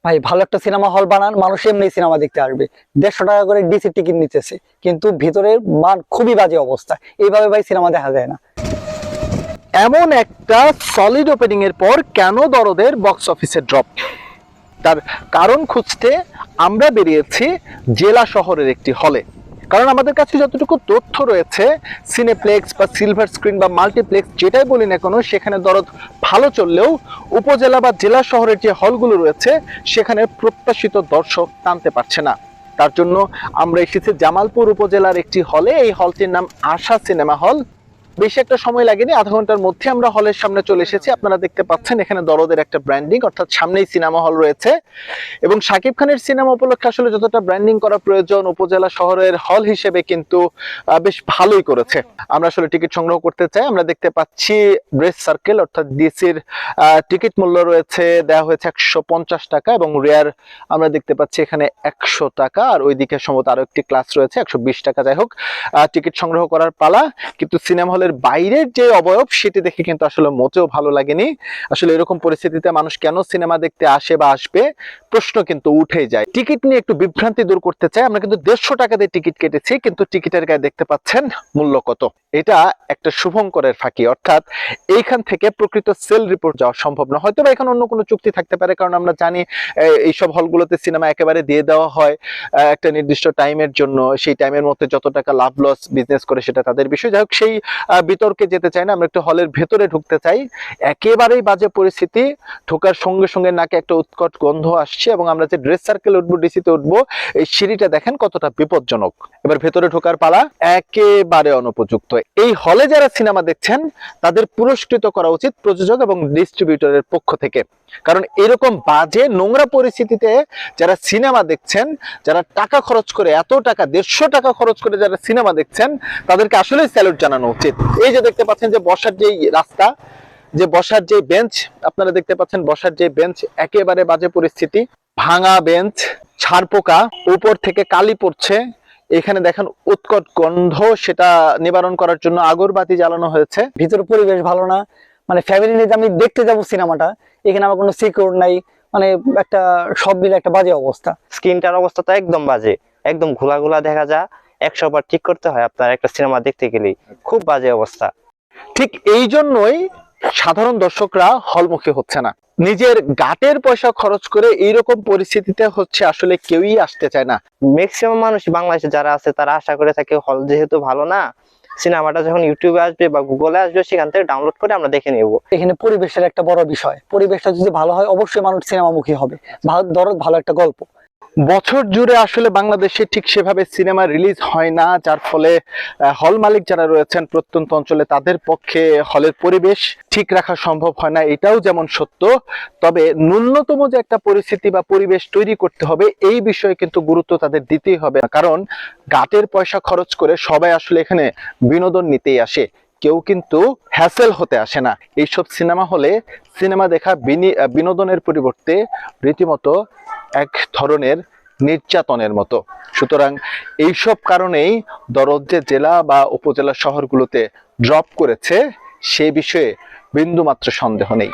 ভাই ভালো একটা সিনেমা হল বানান, মানুষ এমনি সিনেমা দেখতে আসবে। 150 টাকা করে ডিসি টিকিট নিতেছে, কিন্তু ভিতরের মান খুবই বাজে অবস্থা। এইভাবে ভাই সিনেমা দেখা যায় না। এমন একটা সলিড ওপেনিং এর পর কেন দরদের বক্স অফিসে ড্রপ, তার কারণ খুঁজতে আমরা বেরিয়েছি জেলা শহরের একটি হলে। কারণ আমাদের কাছে যতটুকু তথ্য রয়েছে, সিনেপ্লেক্স বা সিলভার স্ক্রিন বা মাল্টিপ্লেক্স যেটাই বলি না কেন, সেখানে দরদ ভালো চললেও উপজেলা বা জেলা শহরের যে হলগুলো রয়েছে সেখানে প্রত্যাশিত দর্শক টানতে পারছে না। তার জন্য আমরা এসেছি জামালপুর উপজেলার একটি হলে। এই হলটির নাম আশা সিনেমা হল। বেশি একটা সময় লাগেনি, আধা ঘন্টার মধ্যে আমরা হলের সামনে চলে এসেছি। আপনারা দেখতে পাচ্ছেন এখানে দরদের একটা ব্র্যান্ডিং, অর্থাৎ সামনেই সিনেমা হল রয়েছে। এবং শাকিব খানের সিনেমা উপলক্ষে আসলে যতটা ব্র্যান্ডিং করা প্রয়োজন, উপজেলা শহরের হল হিসেবে কিন্তু বেশ ভালোই করেছে। আমরা আসলে টিকিট সংগ্রহ করতে চাই। আমরা দেখতে পাচ্ছি ব্রেস সার্কেল অর্থাৎ ডিসির টিকিট মূল্য রয়েছে, দেওয়া হয়েছে 150 টাকা, এবং রেয়ার আমরা দেখতে পাচ্ছি এখানে 100 টাকা, আর ওইদিকে সম্ভবত আরো একটি ক্লাস রয়েছে 120 টাকা। যাই হোক, টিকিট সংগ্রহ করার পালা। কিন্তু সিনেমা হলের বাইরের যে অবয়ব সেটি দেখে কিন্তু আসলে মোটেও ভালো লাগেনি। আসলে এরকম পরিস্থিতিতে মানুষ কেন সিনেমা দেখতে আসে বা আসবে, প্রশ্ন কিন্তু উঠে যায়। টিকিট নিয়ে একটু বিভ্রান্তি দূর করতে চাই। আমরা কিন্তু 150 টাকা দিয়ে টিকিট কেটেছি, কিন্তু টিকিটের গায়ে দেখতে পাচ্ছেন মূল্য কত। এটা একটা শুভঙ্করের ফাঁকি, অর্থাৎ এইখান থেকে প্রকৃত সেল রিপোর্ট যাওয়া সম্ভব না। হয়তো বা এখানে অন্য কোনো চুক্তি থাকতে পারে, কারণ আমরা জানি এইসব হলগুলোতে সিনেমা একেবারে দিয়ে দেওয়া হয় একটা নির্দিষ্ট টাইমের জন্য। সেই টাইমের মধ্যে যত টাকা লাভ লস বিজনেস করে সেটা তাদের বিষয়। যাই হোক, সেই বিতর্কে যেতে চাই না, আমরা একটু হলের ভেতরে ঢুকতে চাই। একেবারেই বাজে পরিস্থিতি। ঢোকার সঙ্গে সঙ্গে নাকে একটা উৎকট গন্ধ আসছে, এবং আমরা যে ড্রেস সার্কেল উঠবো, ডিসিতে উঠবো, এই সিঁড়িটা দেখেন কতটা বিপজ্জনক। এবার ভেতরে ঢোকার পালা, একেবারে অনুপযুক্ত। এই হলে যারা সিনেমা দেখছেন তাদের পুরস্কৃত করা উচিত প্রযোজক এবং ডিস্ট্রিবিউটরের পক্ষ থেকে। কারণ এরকম বাজে নোংরা পরিস্থিতিতে যারা সিনেমা দেখছেন, যারা টাকা খরচ করে, এত টাকা 150 টাকা খরচ করে যারা সিনেমা দেখছেন, তাদেরকে আসলে স্যালুট জানানো উচিত। এই যে দেখতে পাচ্ছেন যে বসার যেই রাস্তা, যে বসার যে বেঞ্চ, আপনারা দেখতে পাচ্ছেন বসার যে বেঞ্চ, একেবারে বাজে পরিস্থিতি। ভাঙা বেঞ্চ, ছাড় পোকা, উপর থেকে কালি পড়ছে। এখানে দেখেন উৎকট গন্ধ, সেটা নিবারণ করার জন্য আগরবাতি জ্বালানো হয়েছে। ভিতরে পরিবেশ ভালো না। মানে ফ্যামিলি নিয়ে আমি দেখতে যাবো সিনেমাটা, এখানে আমার কোনো সিকিউর নাই। মানে একটা সব মিলে একটা বাজে অবস্থা। স্ক্রিনটার অবস্থা তো একদম বাজে, একদম ঘোলা ঘোলা দেখা যায়। 100 বার ঠিক করতে হয় আপনার একটা সিনেমা দেখতে গেলেই। খুব বাজে অবস্থা। ঠিক এই জন্যই সাধারণ দর্শকরা হলমুখী হচ্ছে না। নিজের গাটের পয়সা খরচ করে এইরকম পরিস্থিতিতে হচ্ছে আসলে কেউই আসতে চায় না। ম্যাক্সিমাম মানুষ বাংলাদেশে যারা আছে তারা আশা করে থাকে হল যেহেতু ভালো না, সিনেমাটা যখন ইউটিউবে আসবে বা গুগলে আসবে সেখান থেকে ডাউনলোড করে আমরা দেখে নেব। এখানে পরিবেশের একটা বড় বিষয়। পরিবেশটা যদি ভালো হয় অবশ্যই মানুষ সিনেমামুখী হবে। দরদ ভালো একটা গল্প। বছর জুড়ে আসলে বাংলাদেশে ঠিক সেভাবে সিনেমা রিলিজ হয় না, যার ফলে হল মালিক যারা রয়েছেন প্রত্যন্ত অঞ্চলে, তাদের পক্ষে হলের পরিবেশ ঠিক রাখা সম্ভব হয় না, এটাও যেমন সত্য। তবে ন্যূনতম যে একটা পরিস্থিতি বা পরিবেশ তৈরি করতে হবে, এই বিষয়ে কিন্তু গুরুত্ব তাদের দিতেই হবে। কারণ গাটের পয়সা খরচ করে সবাই আসলে এখানে বিনোদন নিতেই আসে, কেউ কিন্তু হ্যাসেল হতে আসে না। এইসব সিনেমা হলে সিনেমা দেখা বিনোদনের পরিবর্তে রীতিমতো এক ধরনের নির্যাতনের মতো। সুতরাং এইসব কারণেই দরদ যে জেলা বা উপজেলা শহরগুলোতে ড্রপ করেছে, সে বিষয়ে বিন্দুমাত্র সন্দেহ নেই।